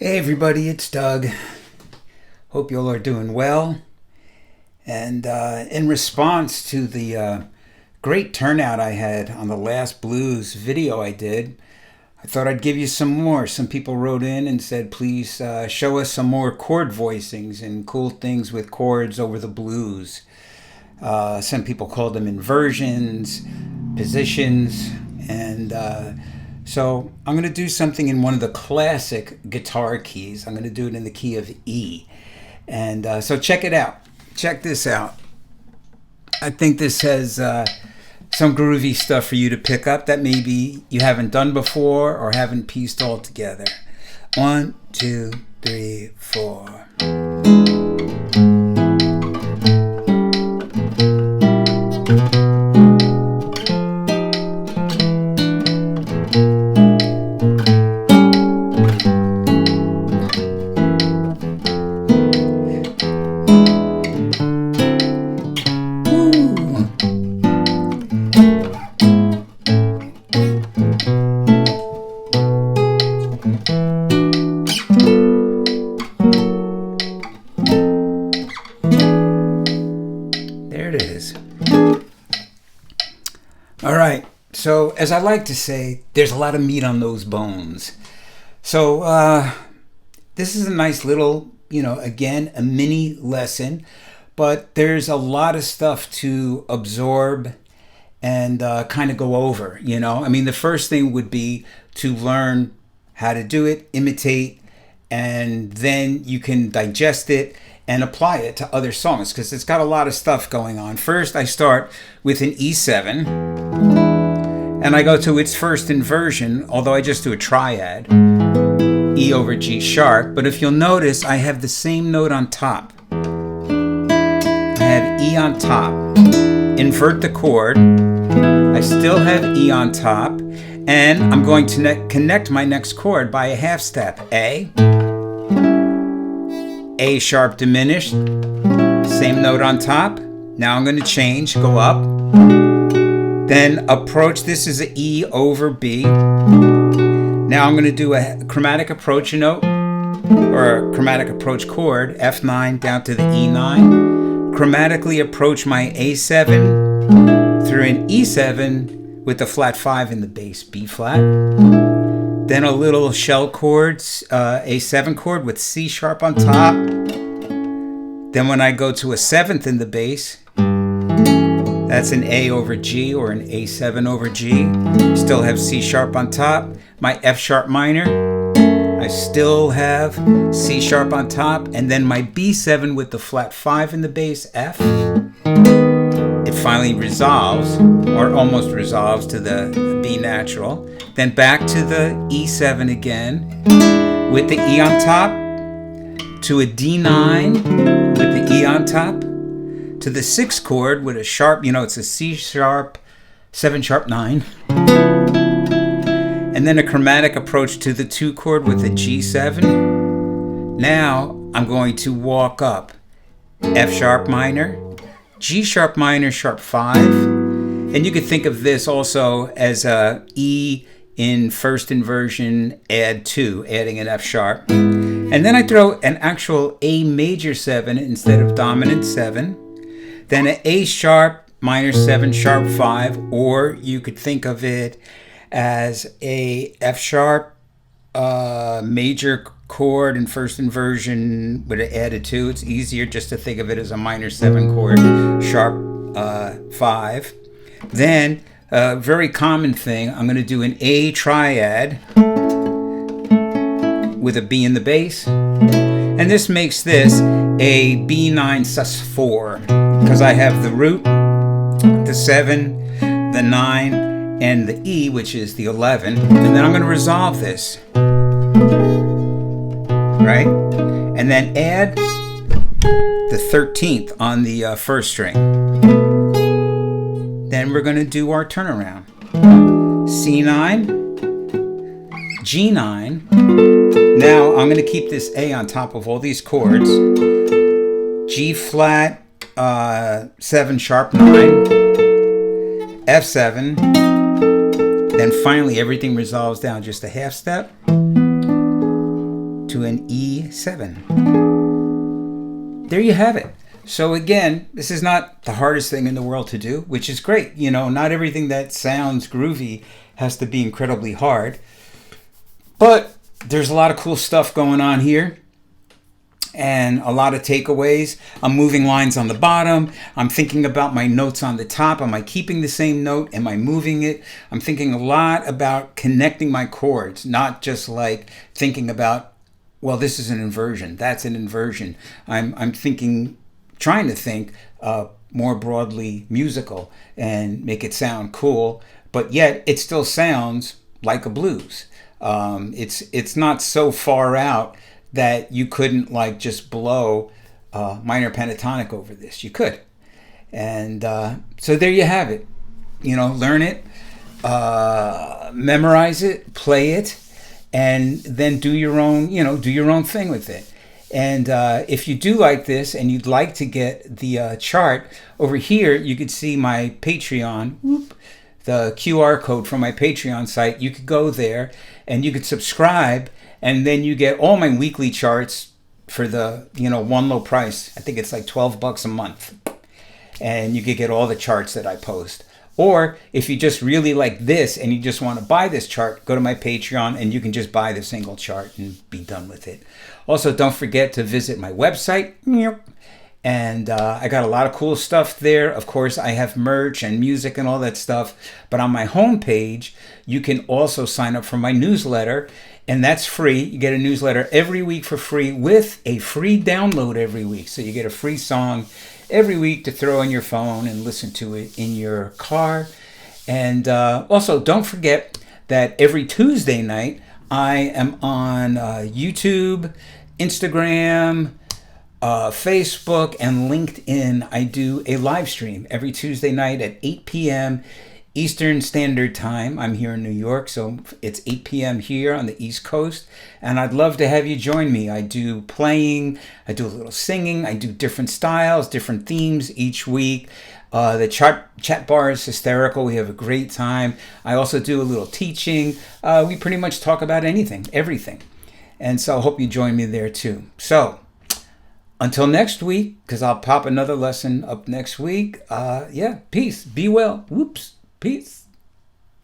Hey everybody, it's Doug. Hope you all are doing well. And in response to the great turnout I had on the last blues video I did, I thought I'd give you some more. Some people wrote in and said, please show us some more chord voicings and cool things with chords over the blues. Some people called them inversions, positions, and so I'm going to do something in one of the classic guitar keys. I'm going to do it in the key of E. And so check it out. Check this out. I think this has some groovy stuff for you to pick up that maybe you haven't done before or haven't pieced all together. 1, 2, 3, 4. There it is. All right. So, as I like to say, there's a lot of meat on those bones. So, this is a nice little, again, a mini lesson, but there's a lot of stuff to absorb and kind of go over, I mean, the first thing would be to learn how to do it, imitate, and then you can digest it and apply it to other songs because it's got a lot of stuff going on. First, I start with an E7, and I go to its first inversion, although I just do a triad, E over G sharp. But if you'll notice, I have the same note on top. I have E on top. Invert the chord. I still have E on top, and I'm going to connect my next chord by a half step. A sharp diminished, same note on top. Now I'm going to change, go up, then approach. This is an E over B. Now I'm going to do a chromatic approach note, or a chromatic approach chord, F9 down to the E9. Chromatically approach my A7 through an E7 with the flat 5 in the bass, B flat. Then a little shell chord, A7 chord with C sharp on top. Then when I go to a 7th in the bass, that's an A over G or an A7 over G. Still have C sharp on top. My F sharp minor, I still have C sharp on top. And then my B7 with the flat 5 in the bass, F. It finally resolves, or almost resolves, to the B natural. Then back to the E7 again with the E on top, to a D9 with the E on top, to the 6th chord with a sharp, it's a C sharp, 7 sharp 9. And then a chromatic approach to the 2 chord with a G7. Now I'm going to walk up F sharp minor, G sharp minor, sharp 5. And you could think of this also as a E in first inversion, add 2, adding an F sharp. And then I throw an actual A major 7 instead of dominant 7. Then an A sharp minor 7 sharp 5, or you could think of it as a F sharp major chord in first inversion with an added 2. It's easier just to think of it as a minor 7 chord, sharp 5. Then a very common thing, I'm going to do an A triad with a B in the bass. And this makes this a B9 sus4 because I have the root, the 7, the 9, and the E, which is the 11. And then I'm going to resolve this. Right? And then add the 13th on the first string. Then we're going to do our turnaround. C9, G9. Now I'm going to keep this A on top of all these chords. G flat, 7 sharp 9, F7. Then finally everything resolves down just a half step to an E7. There you have it. So again, this is not the hardest thing in the world to do, which is great. You know, not everything that sounds groovy has to be incredibly hard. But there's a lot of cool stuff going on here and a lot of takeaways. I'm moving lines on the bottom. I'm thinking about my notes on the top. Am I keeping the same note? Am I moving it? I'm thinking a lot about connecting my chords, not just like thinking about, well, this is an inversion, that's an inversion. I'm thinking, trying to think more broadly musical and make it sound cool, but yet it still sounds like a blues. It's not so far out that you couldn't like just blow minor pentatonic over this. You could. And so there you have it. You know, learn it, memorize it, play it, and then do your own, do your own thing with it. And if you do like this and you'd like to get the chart, over here you could see my Patreon, the QR code from my Patreon site. You could go there and you could subscribe, and then you get all my weekly charts for the, one low price. I think it's like $12 a month. And you could get all the charts that I post. Or if you just really like this and you just want to buy this chart, go to my Patreon and you can just buy the single chart and be done with it. Also, don't forget to visit my website. And I got a lot of cool stuff there. Of course, I have merch and music and all that stuff. But on my homepage, you can also sign up for my newsletter. And that's free. You get a newsletter every week for free with a free download every week. So you get a free song every week to throw on your phone and listen to it in your car. And also, don't forget that every Tuesday night, I am on YouTube, Instagram, Facebook, and LinkedIn. I do a live stream every Tuesday night at 8 p.m. Eastern Standard Time. I'm here in New York, so it's 8 p.m. here on the East Coast, and I'd love to have you join me. I do playing, I do a little singing, I do different styles, different themes each week. The chat bar is hysterical. We have a great time. I also do a little teaching. We pretty much talk about anything, everything. And so I hope you join me there too. So until next week, because I'll pop another lesson up next week. Peace. Be well. Whoops. Peace.